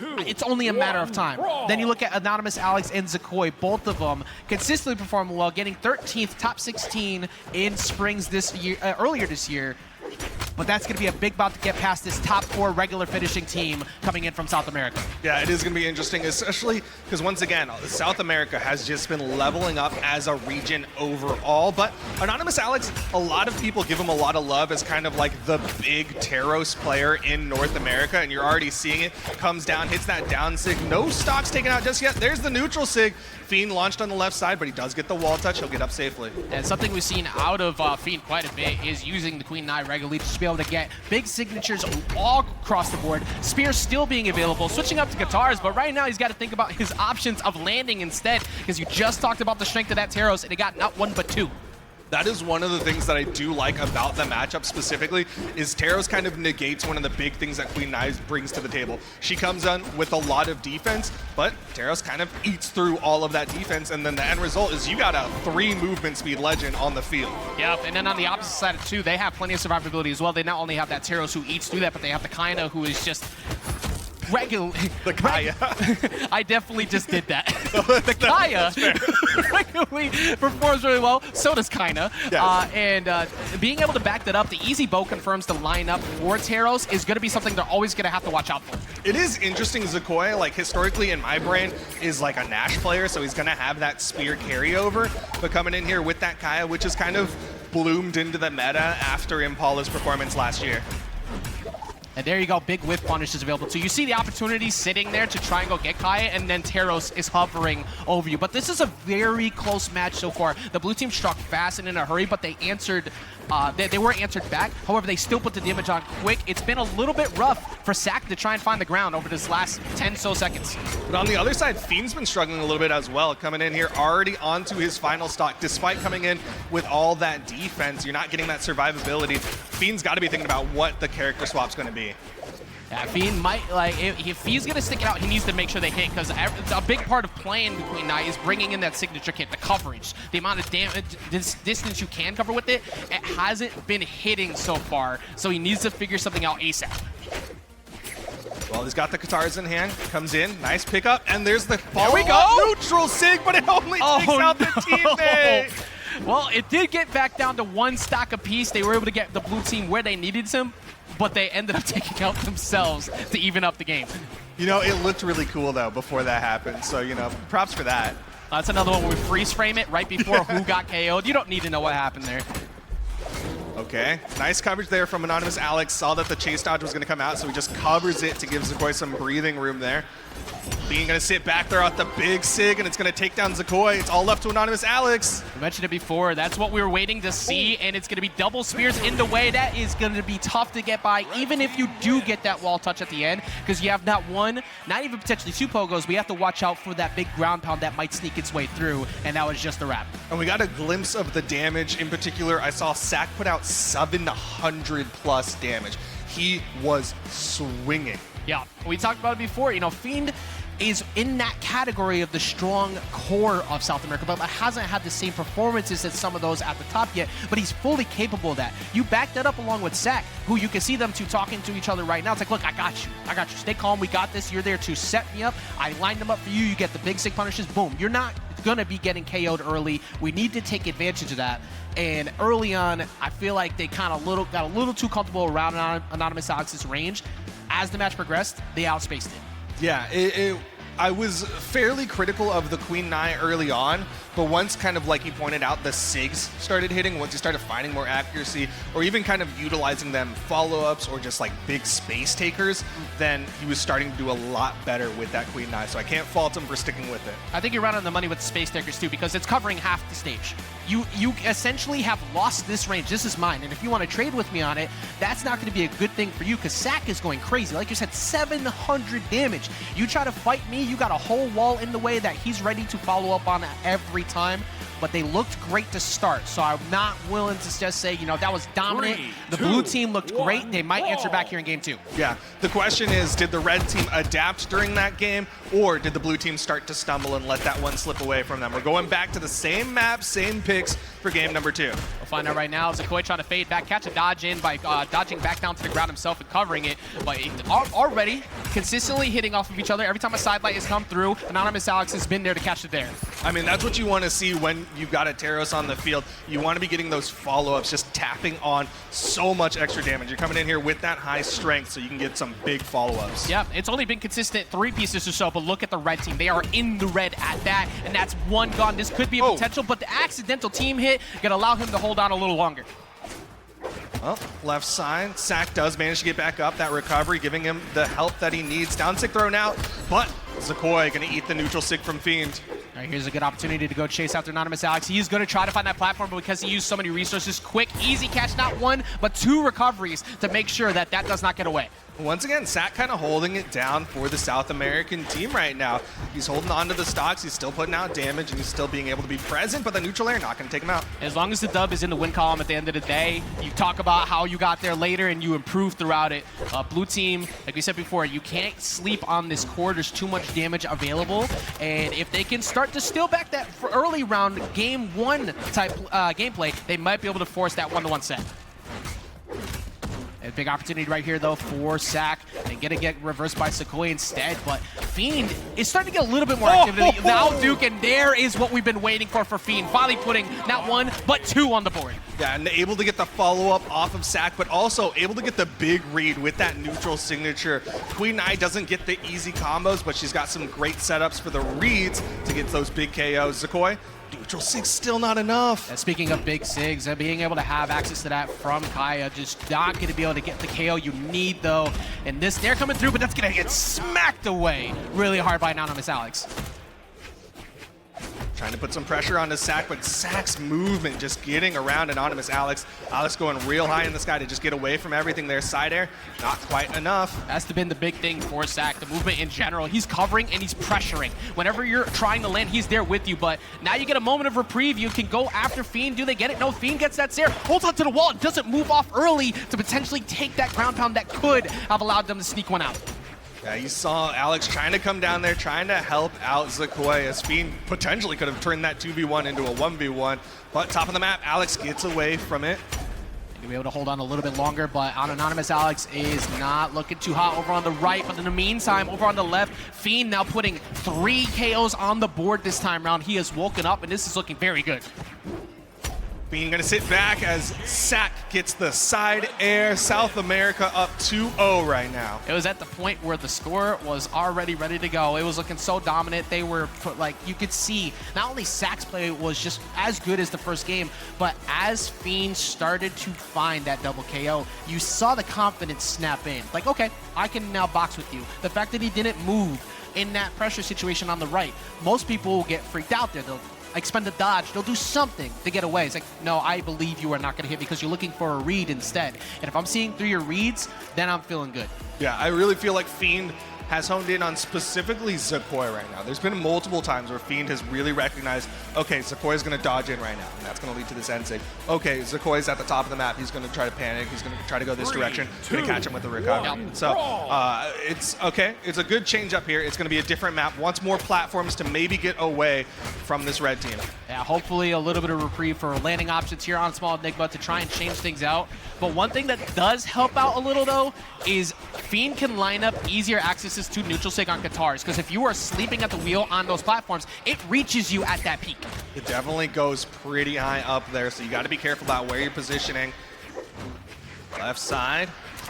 it's only a matter of time. Then you look at Anonymous Alex and Zacoi, both of them consistently performing well, getting 13th, top 16 in Springs this year, earlier this year. But that's going to be a big bout to get past this top 4 regular finishing team coming in from South America. Yeah, it is going to be interesting, especially because once again, South America has just been leveling up as a region overall. But Anonymous Alex, a lot of people give him a lot of love as kind of like the big Teros player in North America, and you're already seeing it. Comes down, hits that down sig. No stocks taken out just yet. There's the neutral sig. Fiend launched on the left side, but he does get the wall touch. He'll get up safely. And something we've seen out of Fiend quite a bit is using the Queen Nine regularly to just be able to get big signatures all across the board. Spears still being available, switching up to guitars, but right now he's got to think about his options of landing instead, because you just talked about the strength of that Teros, and it got not 1 but 2. That is one of the things that I do like about the matchup specifically, is Teros kind of negates one of the big things that Queen Knives brings to the table. She comes on with a lot of defense, but Teros kind of eats through all of that defense, and then the end result is you got a 3 movement speed legend on the field. Yep, and then on the opposite side too, they have plenty of survivability as well. They not only have that Teros who eats through that, but they have the Kaina who is just regularly. The Kaya. I definitely just did that. The Kaya regularly performs really well. So does Kaina. Yes. And being able to back that up, the easy bow confirms the lineup for Teros is going to be something they're always going to have to watch out for. It is interesting. Zacoi, like historically in my brain, is like a Nash player, so he's going to have that spear carryover. But coming in here with that Kaya, which is kind of bloomed into the meta after Impala's performance last year. And there you go, big whip punish is available too. You see the opportunity sitting there to try and go get Kaya, and then Teros is hovering over you. But this is a very close match so far. The blue team struck fast and in a hurry, but they answered, they were answered back. However, they still put the damage on quick. It's been a little bit rough for SAC to try and find the ground over this last 10 so seconds. But on the other side, Fiend's been struggling a little bit as well. Coming in here already onto his final stock, despite coming in with all that defense. You're not getting that survivability. Fiend's got to be thinking about what the character swap's going to be. Yeah, Fiend might, like, if he's going to stick it out, he needs to make sure they hit, because a big part of playing Queen Nine is bringing in that signature kit, the coverage. The amount of damage, distance you can cover with it, it hasn't been hitting so far, so he needs to figure something out ASAP. Well, he's got the guitars in hand, comes in, nice pickup, and there's the There we go! Neutral sig, but it only takes out the teammate! Well, it did get back down to 1 stock apiece. They were able to get the blue team where they needed him, but they ended up taking out themselves to even up the game. You know, it looked really cool, though, before that happened. So, you know, props for that. That's another one where we freeze frame it right before who got KO'd. You don't need to know what happened there. Okay, nice coverage there from Anonymous Alex. Saw that the chase dodge was going to come out, so he just covers it to give Zacoi some breathing room there. Being going to sit back there at the big sig, and it's going to take down Zacoi. It's all left to Anonymous Alex. I mentioned it before. That's what we were waiting to see, and it's going to be double spears in the way. That is going to be tough to get by, even if you do get that wall touch at the end, because you have not one, not even potentially 2 pogos. We have to watch out for that big ground pound that might sneak its way through, and that was just a wrap. And we got a glimpse of the damage. In particular, I saw SAC put out 700 plus damage. He was swinging. Yeah, we talked about it before. You know, Fiend is in that category of the strong core of South America, but hasn't had the same performances as some of those at the top yet, but he's fully capable of that. You back that up along with SAC, who you can see them two talking to each other right now. It's like, look, I got you, stay calm, we got this, you're there to set me up, I lined them up for you, you get the big sig punishes, boom. You're not gonna be getting KO'd early. We need to take advantage of that. And early on, I feel like they kind of got a little too comfortable around Anonymous Alex's range. As the match progressed, they outspaced it. Yeah, I was fairly critical of the Queen Nine early on, but once kind of like he pointed out, the SIGs started hitting, once he started finding more accuracy, or even kind of utilizing them follow-ups or just like big space takers, then he was starting to do a lot better with that Queen Nine, so I can't fault him for sticking with it. I think you're right on the money with the space takers too, because it's covering half the stage. You essentially have lost this range. This is mine, and if you want to trade with me on it, that's not going to be a good thing for you, because SAC is going crazy. Like you said, 700 damage. You try to fight me, you got a whole wall in the way that he's ready to follow up on every time, but they looked great to start, so I'm not willing to just say, you know, that was dominant. The blue team looked great. They might answer back here in game 2. Yeah, the question is, did the red team adapt during that game, or did the blue team start to stumble and let that one slip away from them? We're going back to the same map, same picks for game number 2. We'll find out right now. Zacoi trying to fade back, catch a dodge in by dodging back down to the ground himself and covering it. But already consistently hitting off of each other. Every time a side light has come through, Anonymous Alex has been there to catch the dare. I mean, that's what you want to see when you've got a Teros on the field. You want to be getting those follow-ups, just tapping on so much extra damage. You're coming in here with that high strength so you can get some big follow-ups. Yeah, it's only been consistent 3 pieces or so, but look at the red team. They are in the red at that, and that's one gone. This could be a potential, but the accidental team hit going to allow him to hold on a little longer. Well, left side, SAC does manage to get back up. That recovery giving him the help that he needs. Down sig thrown out, but Zacoi going to eat the neutral sig from Fiend. All right, here's a good opportunity to go chase after Anonymous Alex. He's going to try to find that platform, but because he used so many resources, quick, easy catch, not 1, but 2 recoveries to make sure that that does not get away. Once again, SAC kind of holding it down for the South American team right now. He's holding on to the stocks, he's still putting out damage, and he's still being able to be present, but the neutral layer not going to take him out. As long as the dub is in the win column at the end of the day, you talk about how you got there later and you improve throughout it. Blue team, like we said before, you can't sleep on this core. There's too much damage available, and if they can start to steal back that early round game 1 type gameplay, they might be able to force that 1-to-1 set. A big opportunity right here, though, for SAC. They're going to get reversed by Zacoi instead, but Fiend is starting to get a little bit more activity. Now Duke, and there is what we've been waiting for Fiend. Finally putting not 1, but 2 on the board. Yeah, and able to get the follow-up off of SAC, but also able to get the big read with that neutral signature. Queen Eye doesn't get the easy combos, but she's got some great setups for the reads to get those big KOs. Zacoi, neutral sig's still not enough. And speaking of big sigs, being able to have access to that from Kaya, just not going to be able to get the KO you need, though. And this, they're coming through, but that's going to get smacked away really hard by Anonymous Alex. Trying to put some pressure onto SAC, but SAC's movement just getting around Anonymous Alex. Alex going real high in the sky to just get away from everything there. Side air, not quite enough. That's been the big thing for SAC, the movement in general. He's covering and he's pressuring. Whenever you're trying to land, he's there with you, but now you get a moment of reprieve. You can go after Fiend. Do they get it? No, Fiend gets that Zare, holds onto the wall, doesn't move off early to potentially take that ground pound that could have allowed them to sneak one out. Yeah, you saw Alex trying to come down there, trying to help out Zacoi, as Fiend potentially could have turned that 2v1 into a 1v1. But top of the map, Alex gets away from it. You'll be able to hold on a little bit longer, but Anonymous Alex is not looking too hot over on the right. But in the meantime, over on the left, Fiend now putting 3 KOs on the board this time around. He has woken up, and this is looking very good. Fiend gonna sit back as SAC gets the side air. South America up 2-0 right now. It was at the point where the score was already ready to go. It was looking so dominant. They were like, you could see not only SAC's play was just as good as the first game, but as Fiend started to find that double KO, you saw the confidence snap in. Like, okay, I can now box with you. The fact that he didn't move in that pressure situation on the right, most people will get freaked out there. They'll expend a dodge, they'll do something to get away. It's like, no, I believe you are not gonna hit because you're looking for a read instead. And if I'm seeing through your reads, then I'm feeling good. Yeah, I really feel like Fiend has honed in on specifically Zacoi right now. There's been multiple times where Fiend has really recognized, okay, Zacoi is going to dodge in right now, and that's going to lead to this end sig. Okay, Zacoi at the top of the map. He's going to try to panic. He's going to try to go this direction. Going to catch him with the recovery. So it's okay. It's a good change up here. It's going to be a different map. Wants more platforms to maybe get away from this red team. Yeah, hopefully a little bit of reprieve for landing options here on Small Enigma to try and change things out. But one thing that does help out a little, though, is Fiend can line up easier accesses to neutral sig on Katars, because if you are sleeping at the wheel on those platforms, it reaches you at that peak. It definitely goes pretty high up there, so you got to be careful about where you're positioning. Left side.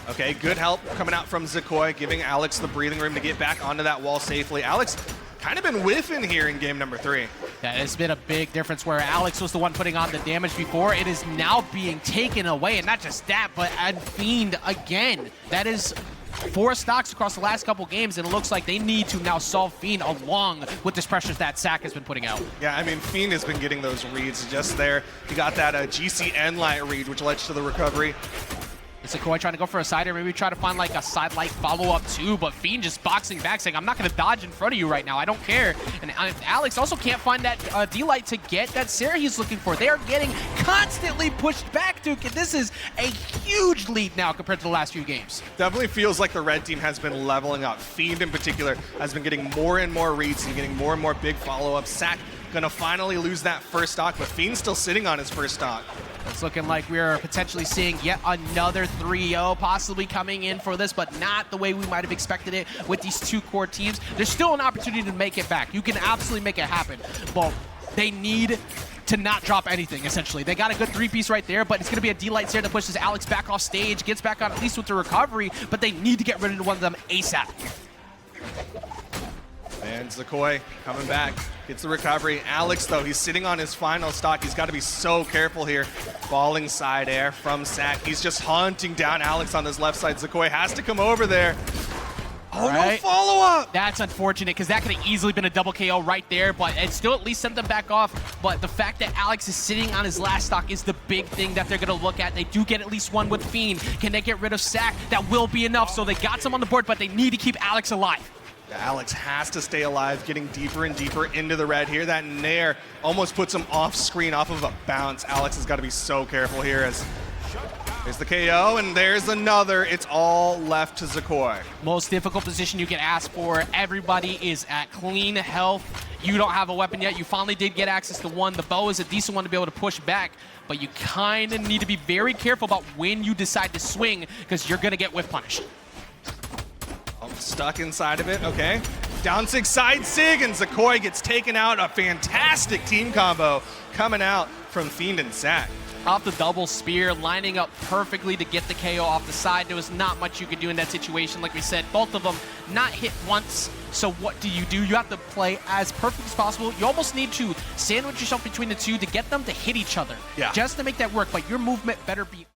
Okay, good help coming out from Zacoi, giving Alex the breathing room to get back onto that wall safely. Alex kind of been whiffing here in game number 3. Yeah, it's been a big difference where Alex was the one putting on the damage before. It is now being taken away, and not just that, but add Fiend again. That is 4 stocks across the last couple games, and it looks like they need to now solve Fiend along with this pressure that SAC has been putting out. Yeah, I mean, Fiend has been getting those reads just there. He got that GCN light read, which led to the recovery. Zacoi trying to go for a side, or maybe try to find like a side light follow-up too, but Fiend just boxing back saying, I'm not going to dodge in front of you right now. I don't care. And Alex also can't find that D-light to get that Sarah he's looking for. They are getting constantly pushed back, Duke, and this is a huge lead now compared to the last few games. Definitely feels like the red team has been leveling up. Fiend in particular has been getting more and more reads and getting more and more big follow-ups. SAC gonna finally lose that first stock, but Fiend's still sitting on his first stock. It's looking like we're potentially seeing yet another 3-0 possibly coming in for this, but not the way we might have expected it with these two core teams. There's still an opportunity to make it back. You can absolutely make it happen, but they need to not drop anything, essentially. They got a good 3-piece right there, but it's going to be a D-Light here that pushes Alex back off stage, gets back on at least with the recovery, but they need to get rid of one of them ASAP. And Zacoi coming back, gets the recovery. Alex, though, he's sitting on his final stock. He's got to be so careful here. Falling side air from SAC. He's just hunting down Alex on his left side. Zacoi has to come over there. Oh, no follow-up! That's unfortunate, because that could have easily been a double KO right there, but it still at least sent them back off. But the fact that Alex is sitting on his last stock is the big thing that they're going to look at. They do get at least one with Fiend. Can they get rid of SAC? That will be enough, so they got some on the board, but they need to keep Alex alive. Alex has to stay alive, getting deeper and deeper into the red here. That nair almost puts him off screen, off of a bounce. Alex has got to be so careful here as there's the KO, and there's another. It's all left to Zacoi. Most difficult position you can ask for. Everybody is at clean health. You don't have a weapon yet. You finally did get access to one. The bow is a decent one to be able to push back, but you kind of need to be very careful about when you decide to swing, because you're going to get whiff punished. Stuck inside of it, okay. Down sig, side sig, and Zacoi gets taken out. A fantastic team combo coming out from Fiend and SAC. Off the double spear, lining up perfectly to get the KO off the side. There was not much you could do in that situation. Like we said, both of them not hit once. So what do? You have to play as perfect as possible. You almost need to sandwich yourself between the two to get them to hit each other. Yeah. Just to make that work, but your movement better be